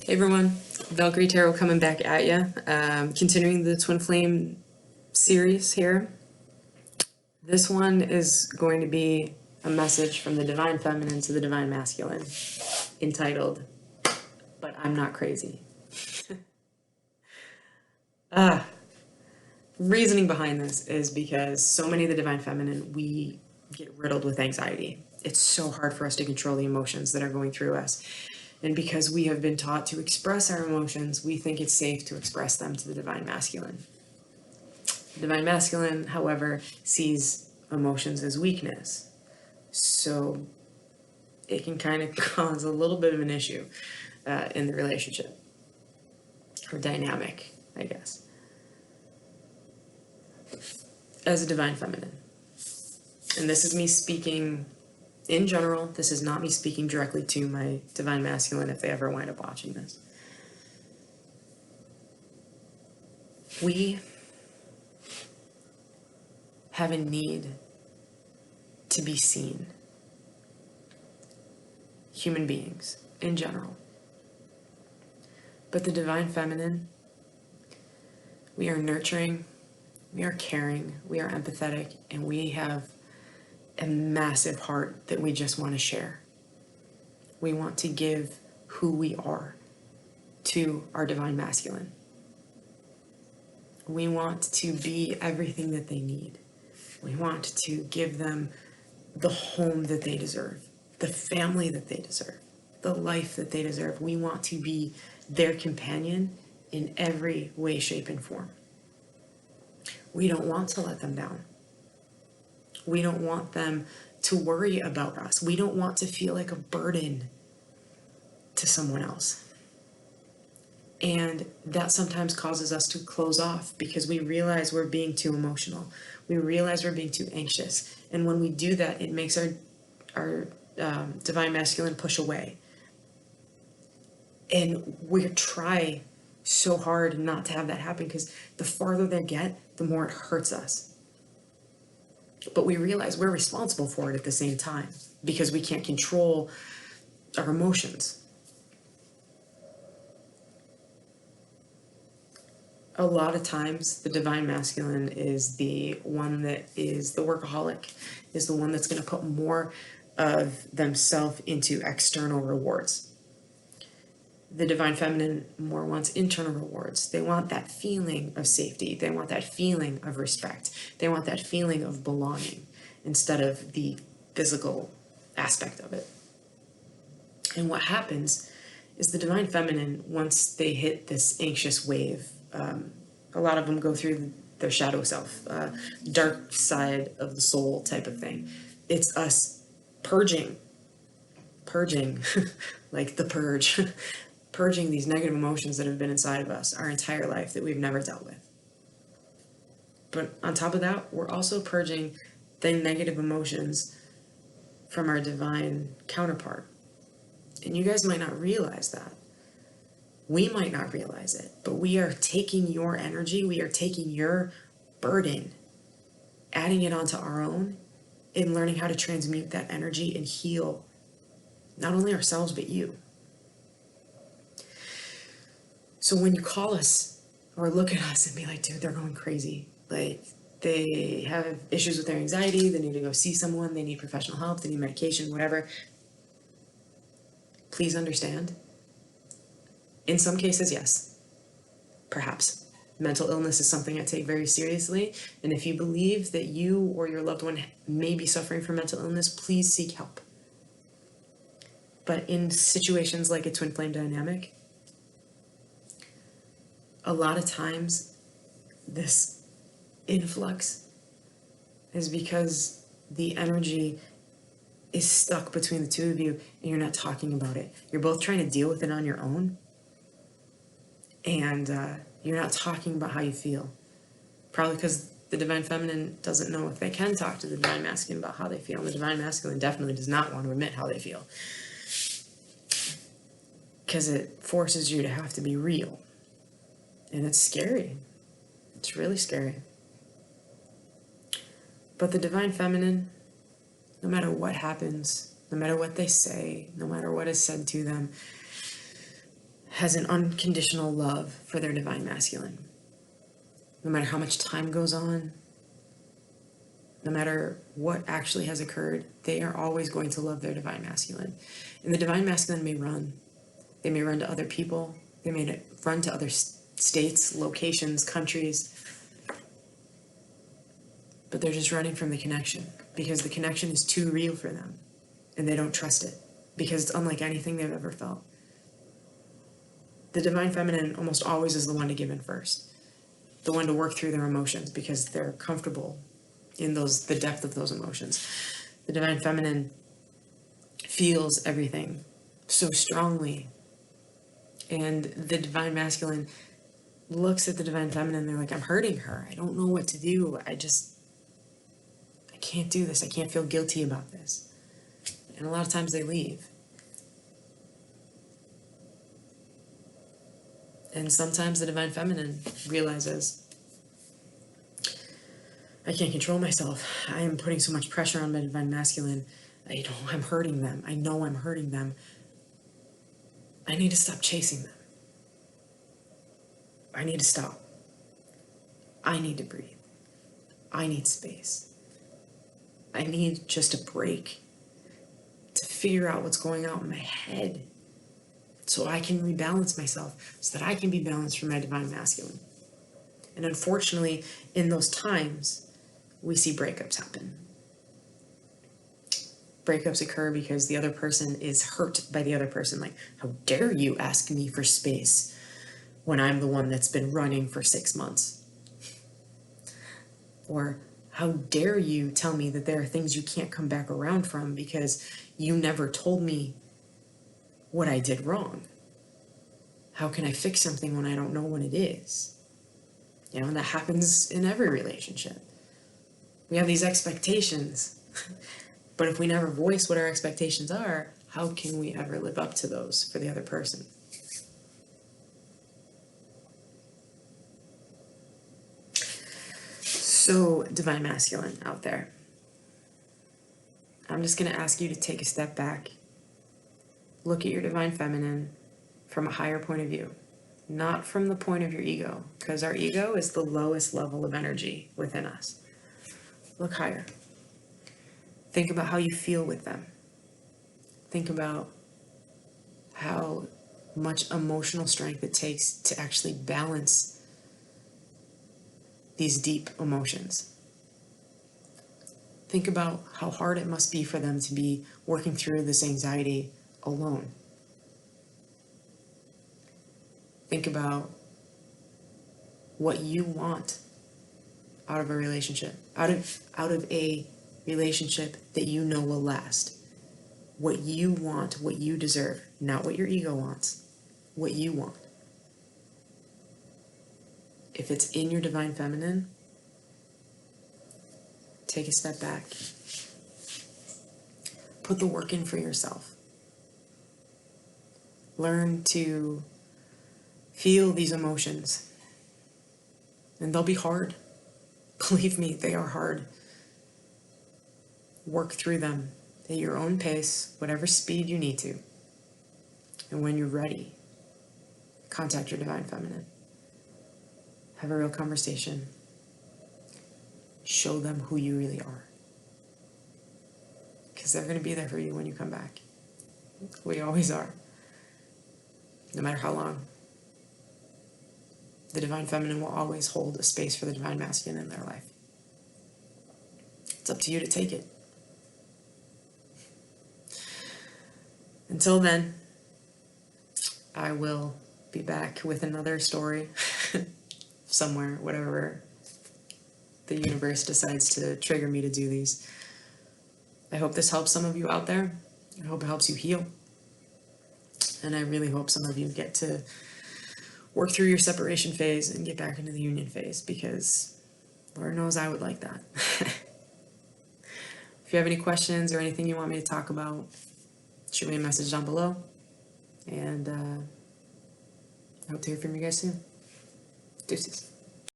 Hey everyone, Valkyrie Tarot coming back at you. Continuing the Twin Flame series here. This one is going to be a message from the Divine Feminine to the Divine Masculine, entitled, But I'm Not Crazy. Reasoning behind this is because so many of the Divine Feminine, we get riddled with anxiety. It's so hard for us to control the emotions that are going through us. And because we have been taught to express our emotions, we think it's safe to express them to the Divine Masculine. The Divine Masculine, however, sees emotions as weakness. So it can kind of cause a little bit of an issue in the relationship, or dynamic, I guess. As a Divine Feminine. And this is me speaking in general. This is not me speaking directly to my Divine Masculine if they ever wind up watching this. We have a need to be seen. Human beings in general. But the Divine Feminine, we are nurturing, we are caring, we are empathetic, and we have a massive heart that we just want to share. We want to give who we are to our Divine Masculine. We want to be everything that they need. We want to give them the home that they deserve, the family that they deserve, the life that they deserve. We want to be their companion in every way, shape, and form. We don't want to let them down. We don't want them to worry about us. We don't want to feel like a burden to someone else. And that sometimes causes us to close off because we realize we're being too emotional. We realize we're being too anxious. And when we do that, it makes our Divine Masculine push away. And we try so hard not to have that happen because the farther they get, the more it hurts us. But we realize we're responsible for it at the same time because we can't control our emotions. A lot of times, the Divine Masculine is the one that is the workaholic, is the one that's going to put more of themselves into external rewards. The Divine Feminine more wants internal rewards. They want that feeling of safety. They want that feeling of respect. They want that feeling of belonging instead of the physical aspect of it. And what happens is the Divine Feminine, once they hit this anxious wave, a lot of them go through their shadow self, dark side of the soul type of thing. It's us purging, like the purge, purging these negative emotions that have been inside of us our entire life that we've never dealt with. But on top of that, we're also purging the negative emotions from our divine counterpart. And you guys might not realize that. We might not realize it, but we are taking your energy, we are taking your burden, adding it onto our own, and learning how to transmute that energy and heal not only ourselves, but you. So when you call us or look at us and be like, dude, they're going crazy. Like, they have issues with their anxiety, they need to go see someone, they need professional help, they need medication, whatever. Please understand. In some cases, yes, perhaps. Mental illness is something I take very seriously. And if you believe that you or your loved one may be suffering from mental illness, please seek help. But in situations like a twin flame dynamic, a lot of times this influx is because the energy is stuck between the two of you and you're not talking about it. You're both trying to deal with it on your own. And you're not talking about how you feel. Probably because the Divine Feminine doesn't know if they can talk to the Divine Masculine about how they feel. And the Divine Masculine definitely does not want to admit how they feel. Because it forces you to have to be real. And it's scary. It's really scary. But the Divine Feminine, no matter what happens, no matter what they say, no matter what is said to them, has an unconditional love for their divine masculine. No matter how much time goes on, no matter what actually has occurred, they are always going to love their divine masculine. And the divine masculine may run. They may run to other people. They may run to other states, locations, countries. But they're just running from the connection because the connection is too real for them. And they don't trust it because it's unlike anything they've ever felt. The divine feminine almost always is the one to give in first. The one to work through their emotions because they're comfortable in the depth of those emotions. The divine feminine feels everything so strongly. And the divine masculine looks at the divine feminine and they're like, I'm hurting her. I don't know what to do. I can't do this. I can't feel guilty about this. And a lot of times they leave. And sometimes the divine feminine realizes, I can't control myself. I am putting so much pressure on my divine masculine. I'm hurting them. I know I'm hurting them. I need to stop chasing them. I need to stop. I need to breathe. I need space. I need just a break to figure out what's going on in my head so I can rebalance myself, so that I can be balanced for my divine masculine. And unfortunately, in those times, we see breakups happen. Breakups occur because the other person is hurt by the other person. Like, how dare you ask me for space when I'm the one that's been running for 6 months? Or, how dare you tell me that there are things you can't come back around from because you never told me what I did wrong? How can I fix something when I don't know what it is? And that happens in every relationship. We have these expectations, but if we never voice what our expectations are, how can we ever live up to those for the other person? So, divine masculine out there, I'm just going to ask you to take a step back, look at your divine feminine from a higher point of view, not from the point of your ego, because our ego is the lowest level of energy within us. Look higher. Think about how you feel with them. Think about how much emotional strength it takes to actually balance these deep emotions. Think about how hard it must be for them to be working through this anxiety alone. Think about what you want out of a relationship, out of a relationship that you know will last. What you want, what you deserve, not what your ego wants, what you want. If it's in your divine feminine, take a step back. Put the work in for yourself. Learn to feel these emotions. And they'll be hard. Believe me, they are hard. Work through them at your own pace, whatever speed you need to. And when you're ready, contact your divine feminine. Have a real conversation. Show them who you really are. Because they're going to be there for you when you come back. We always are. No matter how long. The divine feminine will always hold a space for the divine masculine in their life. It's up to you to take it. Until then, I will be back with another story somewhere, whatever the universe decides to trigger me to do these. I hope this helps some of you out there. I hope it helps you heal. And I really hope some of you get to work through your separation phase and get back into the union phase, because Lord knows I would like that. If you have any questions or anything you want me to talk about, shoot me a message down below. And I hope to hear from you guys soon. Deuces.